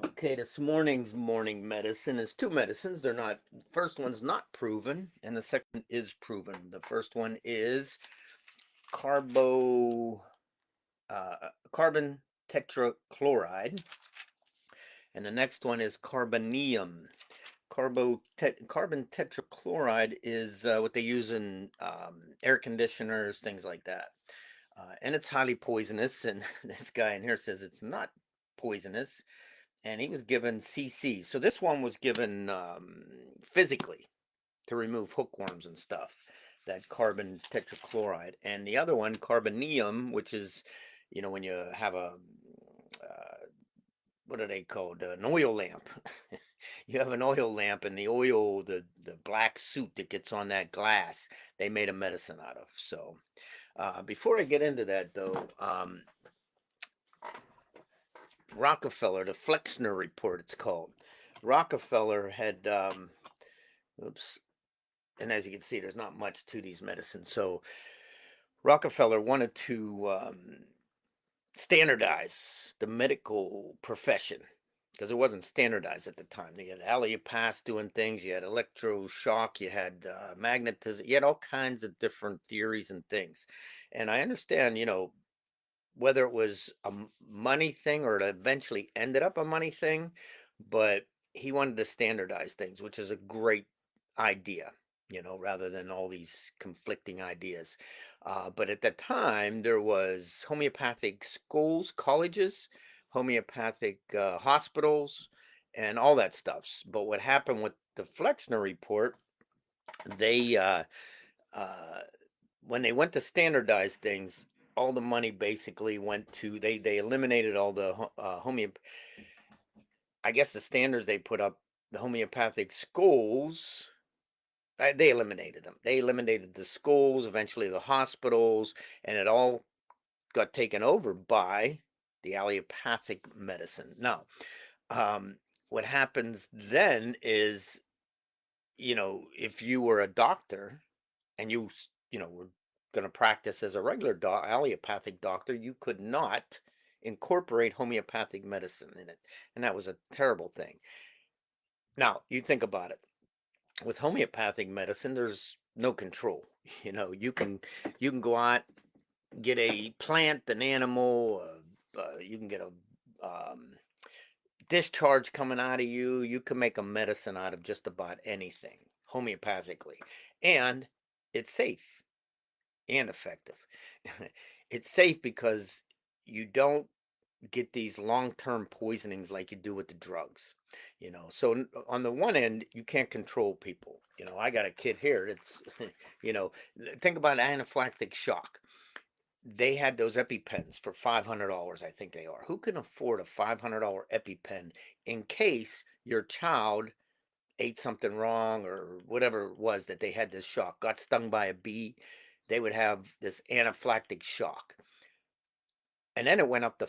Okay, this morning's morning medicine is two medicines. They're not, first one's not proven, and the second is proven. The first one is carbo, carbon tetrachloride, and the next one is carbonium. Carbon tetrachloride is what they use in air conditioners, things like that. And it's highly poisonous, and this guy in here says it's not poisonous, and he was given CC. So this one was given physically to remove hookworms and stuff, that carbon tetrachloride. And the other one, carbonium, which is, when you have what are they called? An oil lamp. You have an oil lamp, and the oil, the black soot that gets on that glass, they made a medicine out of. So before I get into that, though, Rockefeller, the Flexner Report, it's called. Rockefeller had, oops, and as you can see, there's not much to these medicines. So Rockefeller wanted to standardize the medical profession because it wasn't standardized at the time. You had allopaths doing things, you had electroshock, you had magnetism, you had all kinds of different theories and things. And I understand, whether it was a money thing or it eventually ended up a money thing, but he wanted to standardize things, which is a great idea, rather than all these conflicting ideas. But at the time, there was homeopathic schools, colleges, homeopathic hospitals, and all that stuff. But what happened with the Flexner report, they uh, when they went to standardize things, all the money basically went to they eliminated all the I guess the standards they put up, the homeopathic schools. They eliminated them. They eliminated the schools, eventually the hospitals, and it all got taken over by the allopathic medicine. Now, um, what happens then is, if you were a doctor and were going to practice as a regular allopathic doctor, you could not incorporate homeopathic medicine in it, and that was a terrible thing. Now you think about it. With homeopathic medicine, there's no control. You can go out, get a plant, an animal, you can get a discharge coming out of you. You can make a medicine out of just about anything homeopathically, and it's safe and effective. It's safe because you don't get these long-term poisonings like you do with the drugs. So on the one end, you can't control people. I got a kid here that's you know think about anaphylactic shock. They had those EpiPens for $500, I think they are. Who can afford a $500 EpiPen in case your child ate something wrong or whatever it was that they had this shock, got stung by a bee? They would have this anaphylactic shock. And then it went up to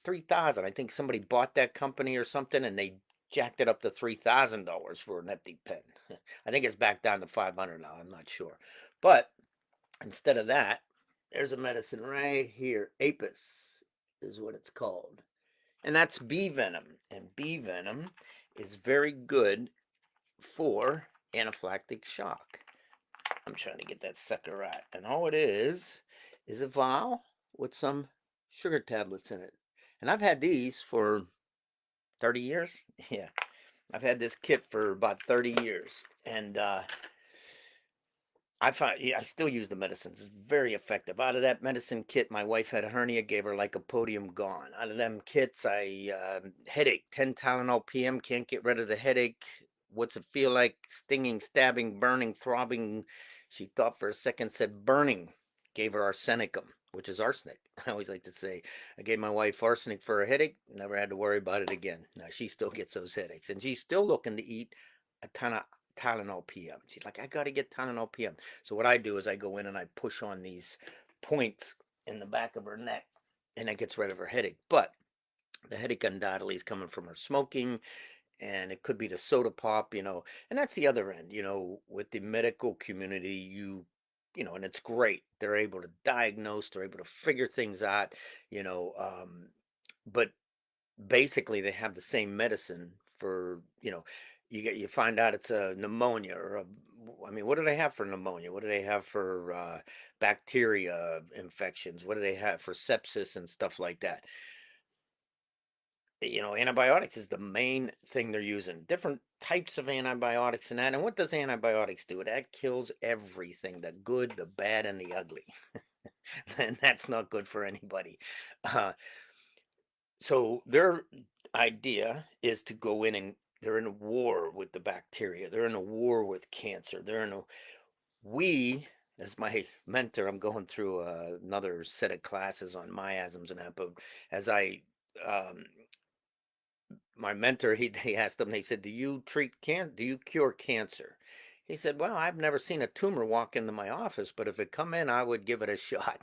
3,000. I think somebody bought that company or something, and they jacked it up to $3,000 for an EpiPen. I think it's back down to 500 now. I'm not sure, but instead of that, there's a medicine right here. Apis is what it's called, and that's bee venom. And bee venom is very good for anaphylactic shock. I'm trying to get that sucker right. And all it is a vial with some sugar tablets in it. And I've had these for 30 years. Yeah, I've had this kit for about 30 years. And I find, yeah, I still use the medicines. It's very effective. Out of that medicine kit, my wife had a hernia, gave her like a podium gone. Out of them kits, headache, 10 Tylenol PM, can't get rid of the headache. What's it feel like? Stinging, stabbing, burning, throbbing. She thought for a second, said burning. Gave her arsenicum, which is arsenic. I always like to say, I gave my wife arsenic for a headache, never had to worry about it again. Now she still gets those headaches, and she's still looking to eat a ton of Tylenol PM. She's like, I got to get Tylenol PM. So what I do is I go in and I push on these points in the back of her neck, and that gets rid of her headache. But the headache undoubtedly is coming from her smoking, and it could be the soda pop. And that's the other end, with the medical community, and it's great. They're able to diagnose, they're able to figure things out, but basically they have the same medicine for, you find out it's a pneumonia or a, I mean, what do they have for pneumonia? What do they have for bacteria infections? What do they have for sepsis and stuff like that? Antibiotics is the main thing they're using. Different types of antibiotics and that. And what does antibiotics do? That kills everything, the good, the bad, and the ugly. And that's not good for anybody. Uh, so their idea is to go in and they're in a war with the bacteria. They're in a war with cancer. We, as my mentor, I'm going through another set of classes on miasms and that, but as um, my mentor, he asked them, he said, do you cure cancer? He said, well, I've never seen a tumor walk into my office, but if it come in, I would give it a shot.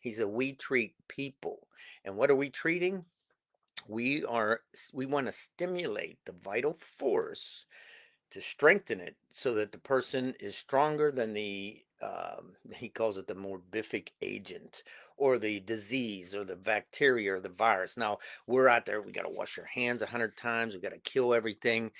He said, we treat people. And what are we treating? We want to stimulate the vital force to strengthen it so that the person is stronger than he calls it the morbific agent or the disease or the bacteria or the virus. Now we're out there, we got to wash our hands 100 times, we got to kill everything.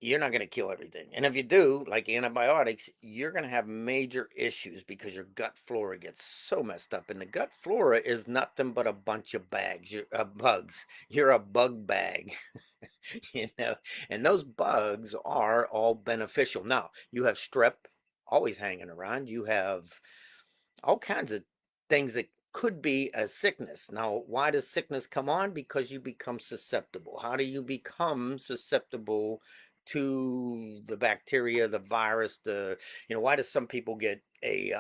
You're not going to kill everything. And if you do, like antibiotics, you're going to have major issues because your gut flora gets so messed up. And the gut flora is nothing but a bunch of bugs. You're a bug bag. you know, and those bugs are all beneficial. Now, you have strep always hanging around. You have all kinds of things that could be a sickness. Now, why does sickness come on? Because you become susceptible. How do you become susceptible to the bacteria, the virus, why do some people get a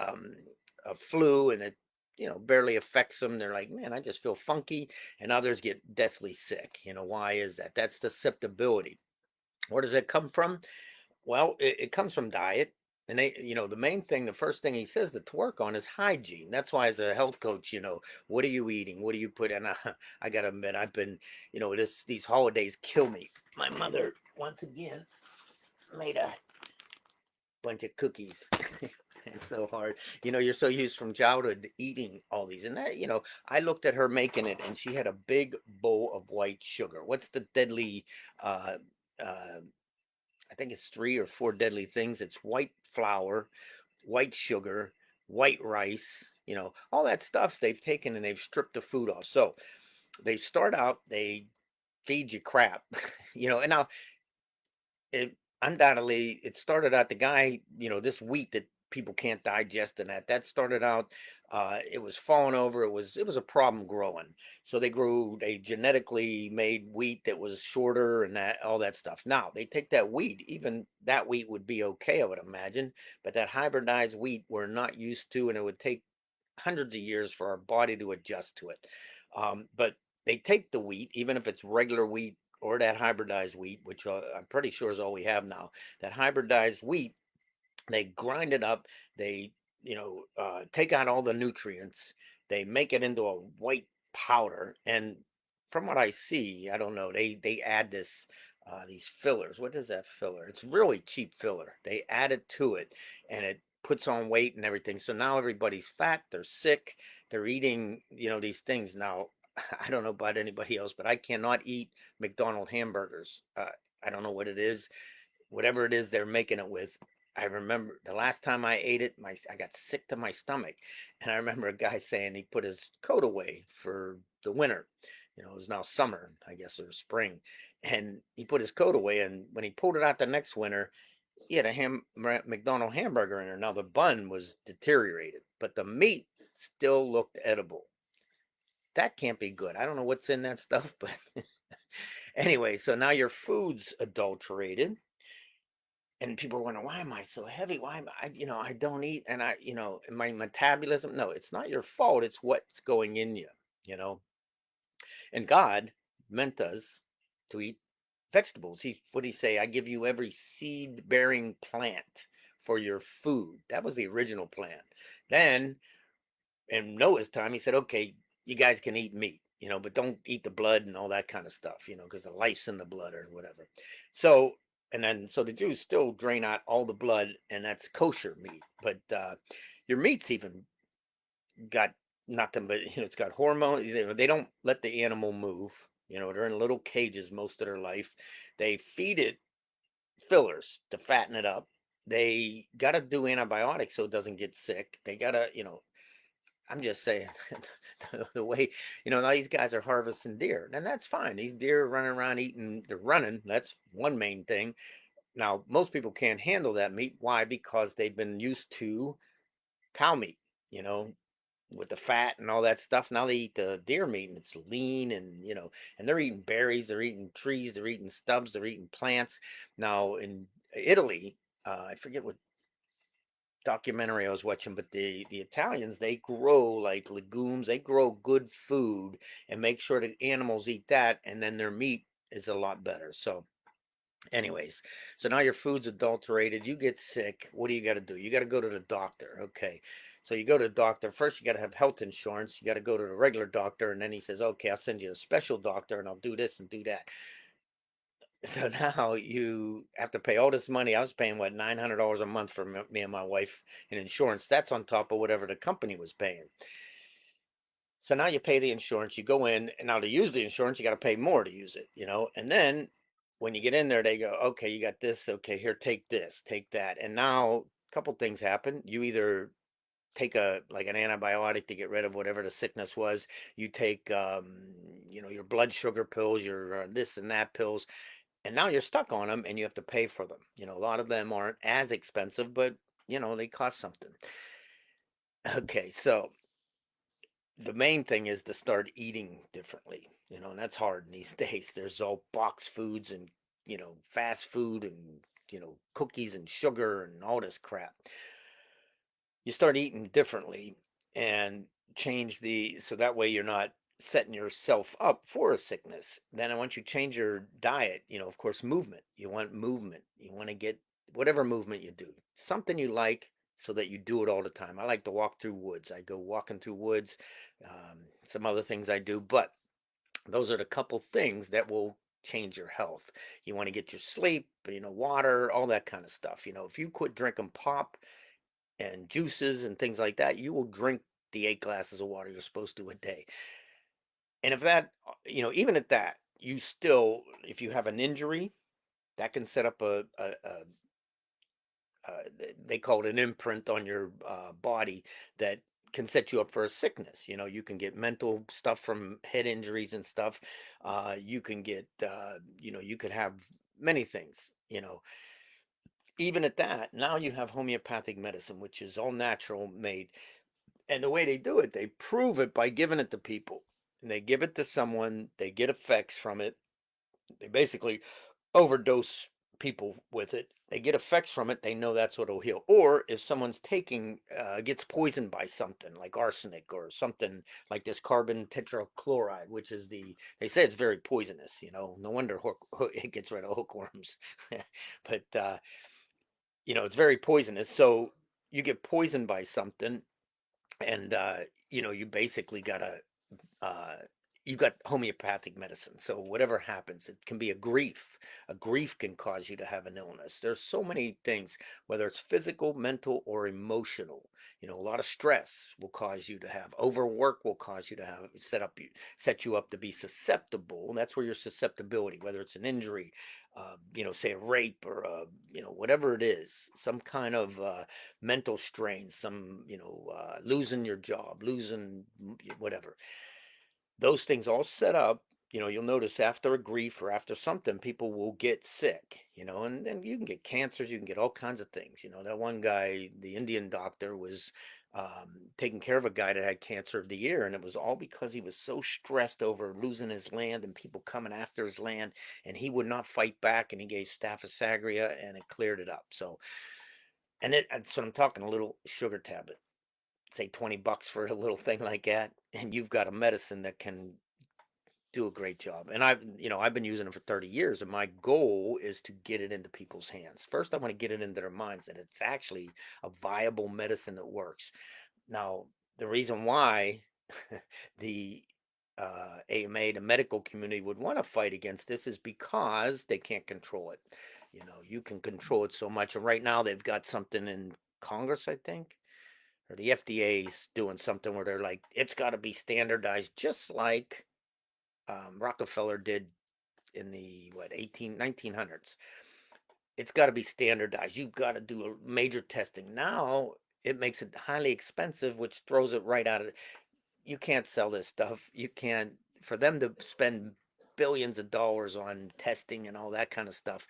flu and it, barely affects them? They're like, man, I just feel funky. And others get deathly sick. Why is that? That's susceptibility. Where does it come from? Well, it comes from diet. And the main thing, the first thing he says to work on is hygiene. That's why, as a health coach, what are you eating? What do you put in? I got to admit, I've been, these holidays kill me. My mother, once again, made a bunch of cookies. It's so hard. You're so used from childhood to eating all these. And that, I looked at her making it and she had a big bowl of white sugar. What's the deadly uh, uh, I think it's 3 or 4 deadly things. It's white flour, white sugar, white rice, all that stuff they've taken and they've stripped the food off. So they start out, they feed you crap, and now it undoubtedly it started out the guy, this wheat that people can't digest and that started out it was falling over, it was a problem growing. So they genetically made wheat that was shorter and that all that stuff. Now they take that wheat, even that wheat would be okay, I would imagine, but that hybridized wheat we're not used to, and it would take hundreds of years for our body to adjust to it. But they take the wheat, even if it's regular wheat or that hybridized wheat, which I'm pretty sure is all we have now. That hybridized wheat, they grind it up. They, take out all the nutrients. They make it into a white powder. And from what I see, I don't know. They add these fillers. What is that filler? It's really cheap filler. They add it to it, and it puts on weight and everything. So now everybody's fat. They're sick. They're eating, these things now. I don't know about anybody else, but I cannot eat McDonald's hamburgers. I don't know what it is, whatever it is they're making it with. I remember the last time I ate it, I got sick to my stomach, and I remember a guy saying he put his coat away for the winter. It was now summer, I guess, or spring, and he put his coat away. And when he pulled it out the next winter, he had a McDonald hamburger in there. Now the bun was deteriorated, but the meat still looked edible. That can't be good. I don't know what's in that stuff, but anyway, so now your food's adulterated and people are wondering, why am I so heavy? Why am I don't eat, and my metabolism. No, it's not your fault. It's what's going in you, you know. And God meant us to eat vegetables. What did he say? I give you every seed bearing plant for your food. That was the original plan. Then in Noah's time, he said, okay, you guys can eat meat, but don't eat the blood and all that kind of stuff, because the life's in the blood or whatever. So, so the Jews still drain out all the blood, and that's kosher meat. But your meat's even got nothing but, it's got hormones. They don't let the animal move. They're in little cages most of their life. They feed it fillers to fatten it up. They got to do antibiotics so it doesn't get sick. They got to, I'm just saying, the way, now these guys are harvesting deer, and that's fine. These deer are running around eating, they're running. That's one main thing. Now, most people can't handle that meat. Why? Because they've been used to cow meat, you know, with the fat and all that stuff. Now they eat the deer meat and it's lean, and and they're eating berries, they're eating trees, they're eating stubs, they're eating plants. Now in Italy, I forget what documentary I was watching, but the Italians, they grow like legumes, they grow good food and make sure that animals eat that, and then their meat is a lot better. So anyways, so now your food's adulterated, you get sick. What do you got to do? You got to go to the doctor. Okay. So you go to the doctor. First, you got to have health insurance. You got to go to the regular doctor. And then he says, okay, I'll send you a special doctor and I'll do this and do that. So now you have to pay all this money. I was paying, what, $900 a month for me and my wife in insurance. That's on top of whatever the company was paying. So now you pay the insurance, you go in, and now to use the insurance, you got to pay more to use it. And then when you get in there, they go, okay, you got this. Okay, here, take this, take that. And now a couple things happen. You either take like an antibiotic to get rid of whatever the sickness was. You take, your blood sugar pills, your this and that pills, and now you're stuck on them and you have to pay for them. A lot of them aren't as expensive, but they cost something. Okay, so the main thing is to start eating differently, and that's hard in these days. There's all box foods and, fast food and, cookies and sugar and all this crap. You start eating differently and change so that way you're not setting yourself up for a sickness. Then I want you to change your diet, of course, movement. You want movement. You want to get whatever movement you do, something you like, so that you do it all the time. I like to walk through woods. I go walking through woods. Some other things I do, but those are the couple things that will change your health. You want to get your sleep, water, all that kind of stuff. If you quit drinking pop and juices and things like that, you will drink the 8 glasses of water you're supposed to a day. And if that, even at that, you still, if you have an injury, that can set up they call it an imprint on your body that can set you up for a sickness. You can get mental stuff from head injuries and stuff. You can get, you could have many things. Even at that, now you have homeopathic medicine, which is all natural made. And the way they do it, they prove it by giving it to people. And they give it to someone, they get effects from it. They basically overdose people with it. They get effects from it. They know that's what will heal. Or if someone's gets poisoned by something like arsenic or something like this carbon tetrachloride, which is they say it's very poisonous. No wonder it gets rid of hookworms. But, it's very poisonous. So you get poisoned by something, and you basically uh, you got homeopathic medicine. So whatever happens, it can be a grief can cause you to have an illness. There's so many things, whether it's physical, mental, or emotional. A lot of stress will cause you to have, overwork will cause you to have, set you up to be susceptible. And that's where your susceptibility, whether it's an injury, say a rape, or whatever it is, some kind of mental strain, some, losing your job, losing whatever, those things all set up. You'll notice after a grief or after something, people will get sick, and you can get cancers, you can get all kinds of things. That one guy, the Indian doctor, was taking care of a guy that had cancer of the ear, and it was all because he was so stressed over losing his land and people coming after his land, and he would not fight back, and he gave staphysagria, and it cleared it up. So, so I'm talking a little sugar tablet, say $20 for a little thing like that, and you've got a medicine that can do a great job. And I've been using it for 30 years, and my goal is to get it into people's hands. First, I want to get it into their minds that it's actually a viable medicine that works. Now, the reason why the AMA, the medical community, would want to fight against this is because they can't control it. You can control it so much. And right now, they've got something in Congress, I think, or the FDA's doing something where they're like, it's got to be standardized, just like Rockefeller did in the what 1900s. It's got to be standardized. You've got to do a major testing. Now it makes it highly expensive, which throws it right out of it. You can't sell this stuff. You can't, for them to spend billions of dollars on testing and all that kind of stuff.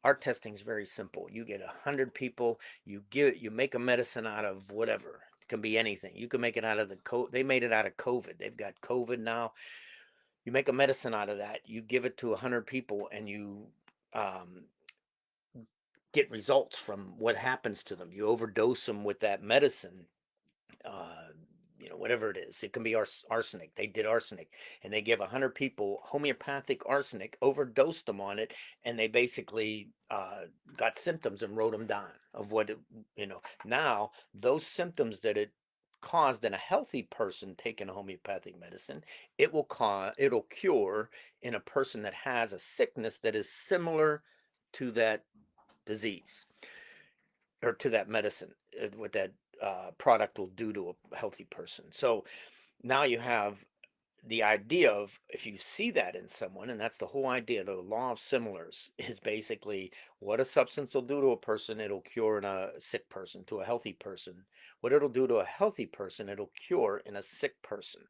Our testing is very simple. You get 100 people, you make a medicine out of whatever. It can be anything. You can make it out of they made it out of COVID. They've got COVID now. You make a medicine out of that. You give it to 100 people, and you um, get results from what happens to them. You overdose them with that medicine, uh, whatever it is. It can be arsenic. They did arsenic, and they give 100 people homeopathic arsenic, overdosed them on it, and they basically got symptoms and wrote them down of what Now those symptoms that it caused in a healthy person taking a homeopathic medicine, it'll cure in a person that has a sickness that is similar to that disease or to that medicine, what that product will do to a healthy person. So now you have the idea of, if you see that in someone, and that's the whole idea, the law of similars is basically what a substance will do to a person, it'll cure in a sick person. To a healthy person, what it'll do to a healthy person, it'll cure in a sick person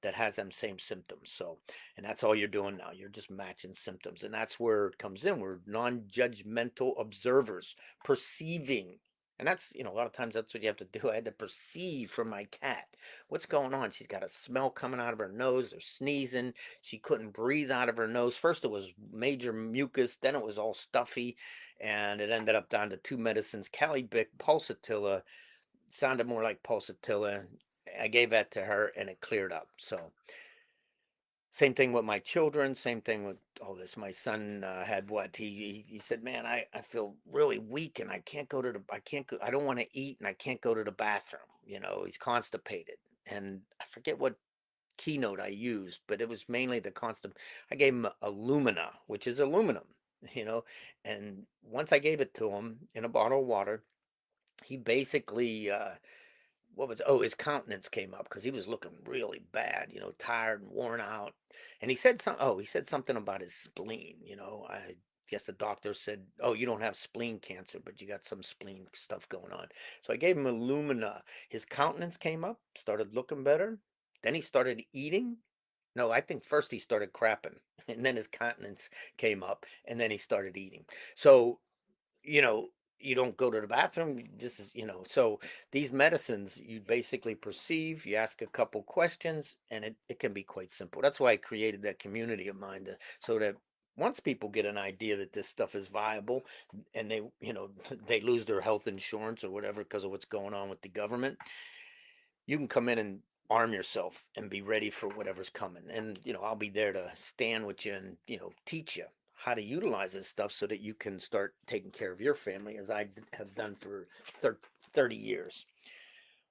that has them same symptoms. So, and that's all you're doing now. You're just matching symptoms. And that's where it comes in. We're non-judgmental observers, perceiving. And that's, a lot of times that's what you have to do. I had to perceive from my cat. What's going on? She's got a smell coming out of her nose. They're sneezing. She couldn't breathe out of her nose. First it was major mucus, then it was all stuffy, and it ended up down to two medicines, Calibic, Pulsatilla. Sounded more like Pulsatilla. I gave that to her, and it cleared up. So same thing with my children, same thing with all this. My son had what he said, man, I feel really weak, and I can't go, I don't want to eat, and I can't go to the bathroom. He's constipated. And I forget what keynote I used, but it was mainly the constant. I gave him alumina, which is aluminum, you know, and once I gave it to him in a bottle of water, he basically what was his countenance came up because he was looking really bad, tired and worn out. And he said something about his spleen. I guess the doctor said, oh, you don't have spleen cancer, but you got some spleen stuff going on. So I gave him alumina. His countenance came up, started looking better. Then he started eating. No, I think first he started crapping, and then his countenance came up, and then he started eating. So you know, you don't go to the bathroom. This is, so these medicines you basically perceive, you ask a couple questions, and it can be quite simple. That's why I created that community of mine so that once people get an idea that this stuff is viable, and they, they lose their health insurance or whatever because of what's going on with the government, you can come in and arm yourself and be ready for whatever's coming. And, I'll be there to stand with you and, teach you how to utilize this stuff so that you can start taking care of your family as I have done for 30 years.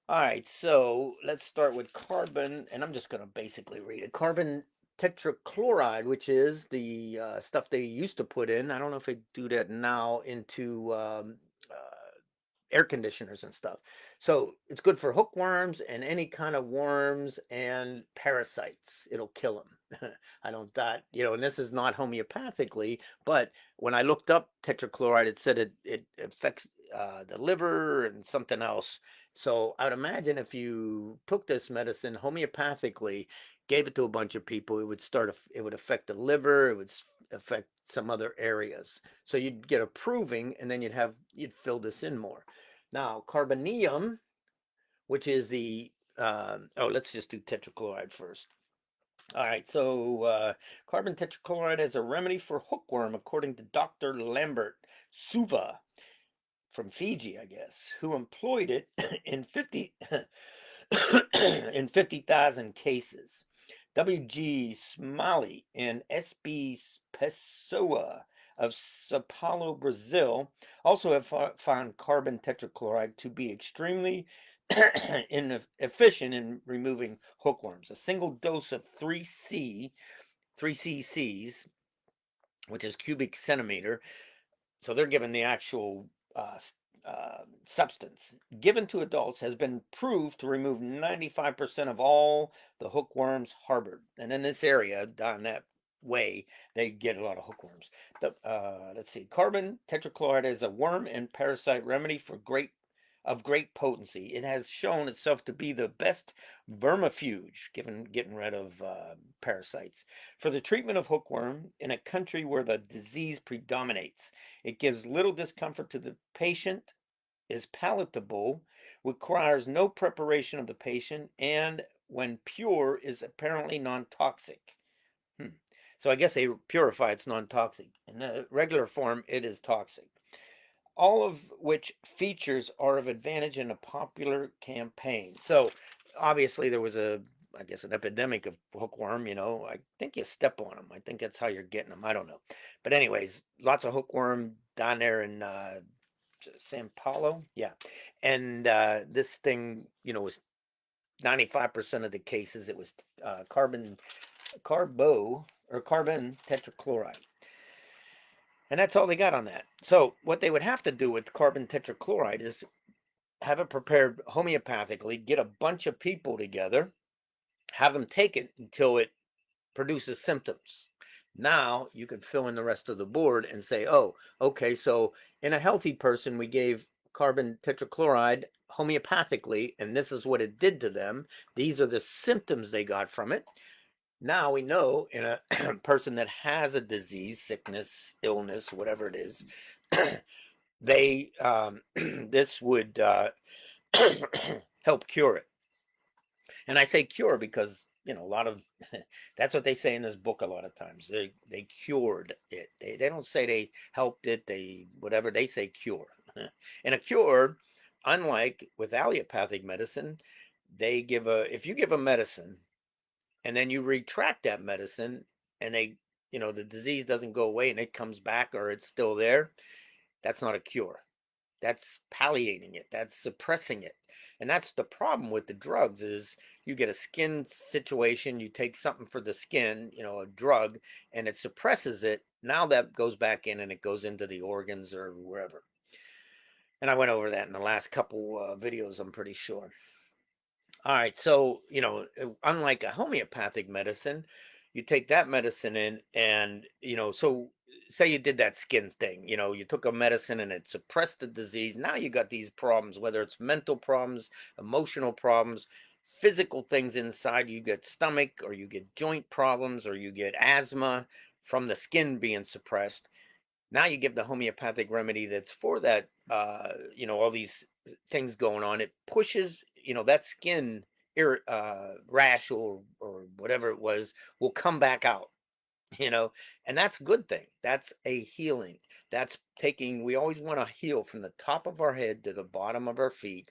All right, so let's start with carbon, and I'm just going to basically read it. Carbon tetrachloride, which is the stuff they used to put in. I don't know if they do that now into air conditioners and stuff. So it's good for hookworms and any kind of worms and parasites. It'll kill them. I don't that and this is not homeopathically, but when I looked up tetrachloride, it said it affects the liver and something else. So I would imagine if you took this medicine homeopathically, gave it to a bunch of people, it would affect the liver, it would affect some other areas. So you'd get a proving, and then you'd fill this in more. Now, Carboneum, which is let's just do tetrachloride first. All right, so carbon tetrachloride is a remedy for hookworm, according to Dr. Lambert Suva from Fiji, I guess, who employed it in 50,000 cases. W.G. Smalley and S.B. Pessoa of Sao Paulo, Brazil, also have found carbon tetrachloride to be extremely efficient in removing hookworms. A single dose of 3 cc's, which is cubic centimeter, so they're given the actual substance given to adults has been proved to remove 95% of all the hookworms harbored. And in this area, down that way, they get a lot of hookworms. Let's see, carbon tetrachloride is a worm and parasite remedy for great potency. It has shown itself to be the best vermifuge, getting rid of parasites, for the treatment of hookworm in a country where the disease predominates. It gives little discomfort to the patient, is palatable, requires no preparation of the patient, and when pure is apparently non-toxic. So I guess they purify it's non-toxic. In the regular form, it is toxic. All of which features are of advantage in a popular campaign. So obviously there was I guess an epidemic of hookworm, I think you step on them. I think that's how you're getting them. I don't know. But anyways, lots of hookworm down there in San Paulo. Yeah. And this thing, was 95% of the cases, it was carbon tetrachloride. And that's all they got on that. So what they would have to do with carbon tetrachloride is have it prepared homeopathically, get a bunch of people together, have them take it until it produces symptoms. Now you can fill in the rest of the board and say, oh, okay, so in a healthy person, we gave carbon tetrachloride homeopathically, and this is what it did to them. These are the symptoms they got from it. Now we know in a person that has a disease, sickness, illness, whatever it is, they this would help cure it. And I say cure because a lot of that's what they say in this book a lot of times. They cured it. They don't say they helped it. They whatever they say cure. And a cure, unlike with allopathic medicine, they give if you give a medicine and then you retract that medicine and the disease doesn't go away and it comes back or it's still there, that's not a cure. That's palliating it. That's suppressing it. And that's the problem with the drugs is you get a skin situation, you take something for the skin, a drug, and it suppresses it. Now that goes back in and it goes into the organs or wherever. And I went over that in the last couple videos, I'm pretty sure. All right, so unlike a homeopathic medicine, you take that medicine in, and so say you did that skin thing. You took a medicine and it suppressed the disease. Now you got these problems, whether it's mental problems, emotional problems, physical things inside. You get stomach, or you get joint problems, or you get asthma from the skin being suppressed. Now you give the homeopathic remedy that's for that, all these things going on. It pushes, that skin rash or whatever it was will come back out, you know, and that's a good thing. That's a healing. That's taking, we always want to heal from the top of our head to the bottom of our feet,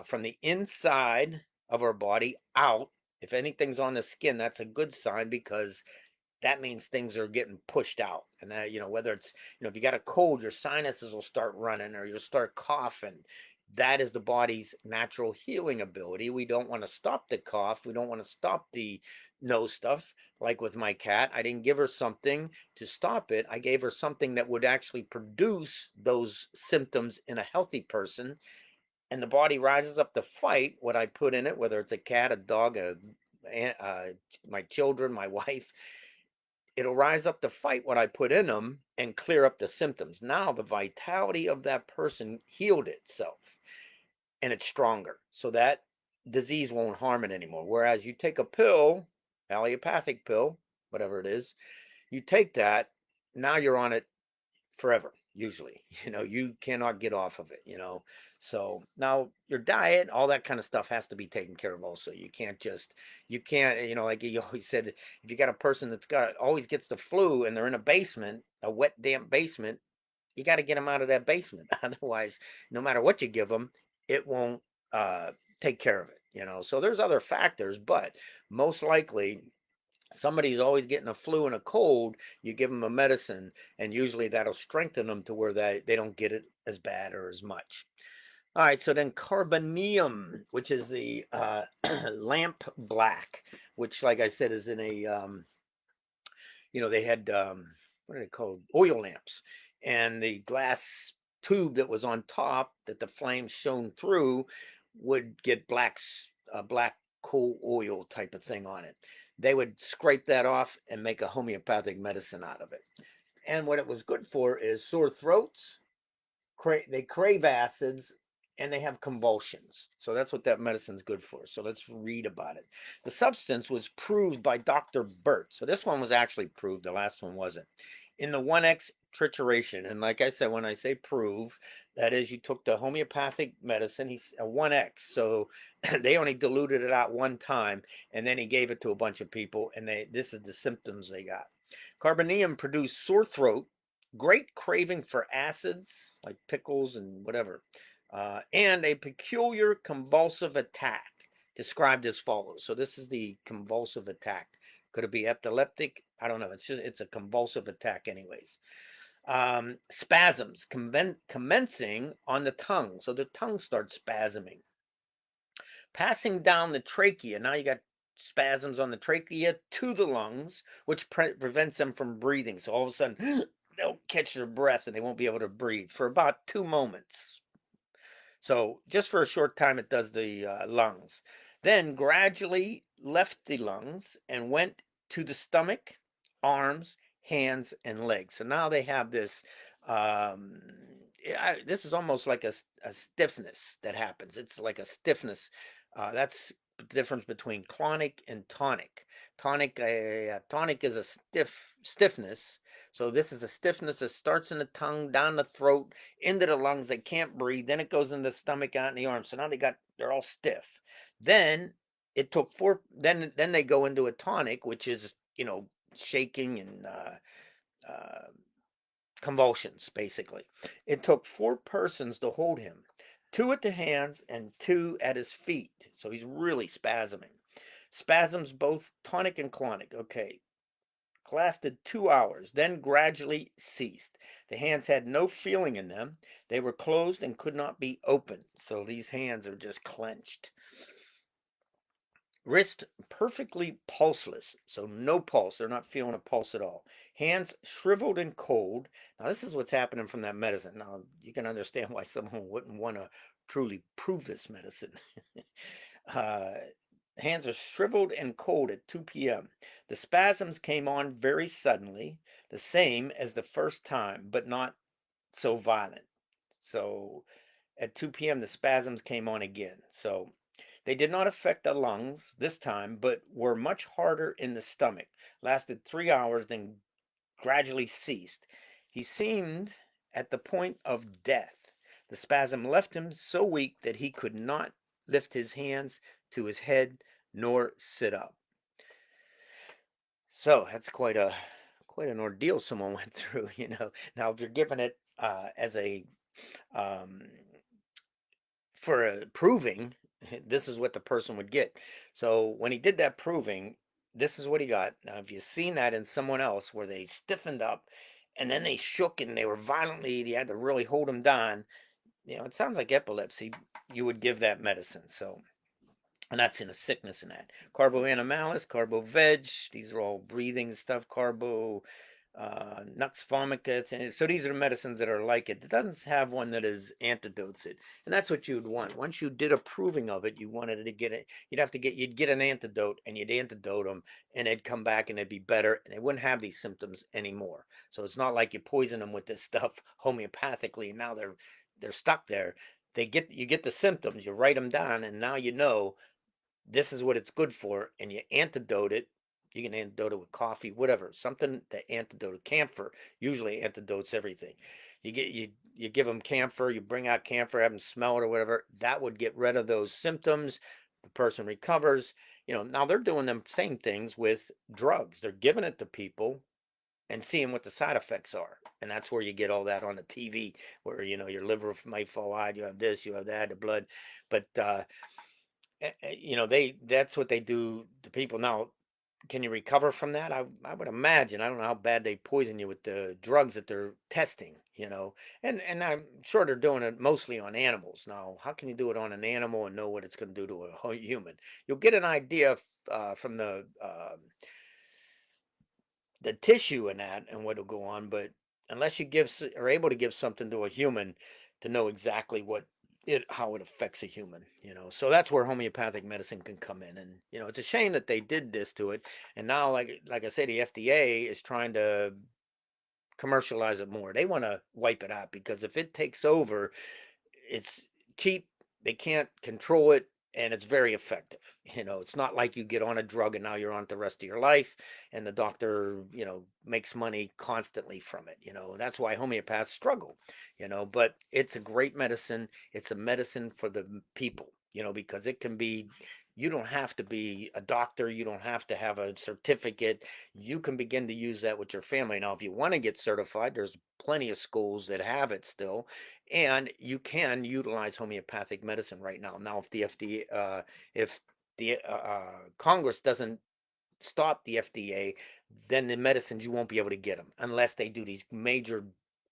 from the inside of our body out. If anything's on the skin, that's a good sign because that means things are getting pushed out. And that, whether it's, if you got a cold, your sinuses will start running or you'll start coughing. That is the body's natural healing ability. We don't want to stop the cough. We don't want to stop the nose stuff. Like with my cat, I didn't give her something to stop it. I gave her something that would actually produce those symptoms in a healthy person. And the body rises up to fight what I put in it, whether it's a cat, a dog, my children, my wife. It'll rise up to fight what I put in them and clear up the symptoms. Now the vitality of that person healed itself and it's stronger. So that disease won't harm it anymore. Whereas you take a pill, allopathic pill, whatever it is, you take that, now you're on it forever. Usually, you cannot get off of it, so now your diet, all that kind of stuff has to be taken care of also. You can't, like you always said, if you got a person that's always gets the flu and they're in a basement, a wet damp basement, you got to get them out of that basement. Otherwise, no matter what you give them, it won't take care of it. So there's other factors, but most likely somebody's always getting a flu and a cold, you give them a medicine, and usually that'll strengthen them to where they don't get it as bad or as much. All right, so then Carboneum, which is the lamp black, which, like I said, is in a, they had, what are they called? Oil lamps. And the glass tube that was on top that the flames shone through would get black coal oil type of thing on it. They would scrape that off and make a homeopathic medicine out of it. And what it was good for is sore throats, they crave acids, and they have convulsions. So that's what that medicine's good for. So let's read about it. The substance was proved by Dr. Burt. So this one was actually proved. The last one wasn't. In the 1X trituration. And like I said, when I say prove, that is you took the homeopathic medicine, he's a 1X. So they only diluted it out one time, and then he gave it to a bunch of people, and this is the symptoms they got. Carboneum produced sore throat, great craving for acids like pickles and whatever, and a peculiar convulsive attack described as follows. So this is the convulsive attack. Could it be epileptic? I don't know. It's a convulsive attack, anyways. Spasms commencing on the tongue, so the tongue starts spasming, passing down the trachea. Now you got spasms on the trachea to the lungs, which prevents them from breathing. So all of a sudden, they'll catch their breath and they won't be able to breathe for about 2 moments. So just for a short time, it does the lungs. Then gradually left the lungs and went to the stomach, arms, hands, and legs. So now they have this. This is almost like a stiffness that happens. It's like a stiffness. That's the difference between clonic and tonic. Tonic is a stiffness. So this is a stiffness that starts in the tongue, down the throat, into the lungs. They can't breathe. Then it goes in the stomach, out in the arms. So now they're all stiff. Then it took four. Then they go into a tonic, which is shaking and convulsions, basically. It took 4 persons to hold him, 2 at the hands and 2 at his feet. So he's really spasming. Spasms both tonic and clonic. Okay. Lasted 2 hours, then gradually ceased. The hands had no feeling in them. They were closed and could not be opened. So these hands are just clenched. Wrist perfectly pulseless, so no pulse. They're not feeling a pulse at all. Hands shriveled and cold. Now, this is what's happening from that medicine. Now, you can understand why someone wouldn't want to truly prove this medicine. uh, Hands are shriveled and cold at 2 p.m. The spasms came on very suddenly, the same as the first time, but not so violent. So at 2 p.m., the spasms came on again. So they did not affect the lungs this time, but were much harder in the stomach. Lasted 3 hours, then gradually ceased. He seemed at the point of death. The spasm left him so weak that he could not lift his hands to his head nor sit up. So that's quite an ordeal someone went through. Now, if you're giving it as a um, for a proving, this is what the person would get. So when he did that proving, this is what he got. Now, if you've seen that in someone else where they stiffened up and then they shook and they were violently, you had to really hold them down, it sounds like epilepsy. You would give that medicine. So, and that's in a sickness in that. Carboanimalis, carbo-veg, these are all breathing stuff. Nux vomica. So these are the medicines that are like it. It doesn't have one that is antidotes it, and that's what you'd want. Once you did a proving of it, you wanted to get it. You'd get an antidote, and you'd antidote them, and they'd come back and they'd be better, and they wouldn't have these symptoms anymore. So it's not like you poison them with this stuff homeopathically, and now they're stuck there. You get the symptoms, you write them down, and now this is what it's good for, and you antidote it. You can antidote it with coffee, whatever, something to antidote it. Camphor usually antidotes everything. You give them camphor, you bring out camphor, have them smell it or whatever. That would get rid of those symptoms. The person recovers. Now they're doing them same things with drugs. They're giving it to people and seeing what the side effects are. And that's where you get all that on the TV, where your liver might fall out, you have this, you have that, the blood. But that's what they do to people. Now, can you recover from that? I would imagine. I don't know how bad they poison you with the drugs that they're testing. And I'm sure they're doing it mostly on animals. Now, how can you do it on an animal and know what it's going to do to a human? You'll get an idea from the tissue and that and what'll go on, but unless you are able to give something to a human to know exactly how it affects a human, so that's where homeopathic medicine can come in. And it's a shame that they did this to it. And now, like I said, the FDA is trying to commercialize it more. They want to wipe it out, because if it takes over, it's cheap, they can't control it, and it's very effective. It's not like you get on a drug and now you're on it the rest of your life, and the doctor, makes money constantly from it. That's why homeopaths struggle, but it's a great medicine. It's a medicine for the people, because it can be, you don't have to be a doctor, you don't have to have a certificate. You can begin to use that with your family. Now, if you want to get certified, there's plenty of schools that have it still, and you can utilize homeopathic medicine right now. Now, if the FDA, if the Congress doesn't stop the FDA, then the medicines, you won't be able to get them unless they do these major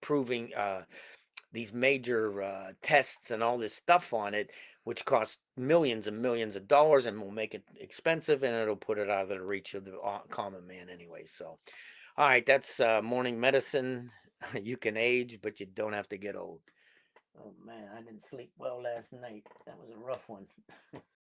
proving, these major tests and all this stuff on it, which costs millions and millions of dollars and will make it expensive, and it'll put it out of the reach of the common man anyway. So, all right, that's morning medicine. You can age, but you don't have to get old. Oh man, I didn't sleep well last night. That was a rough one.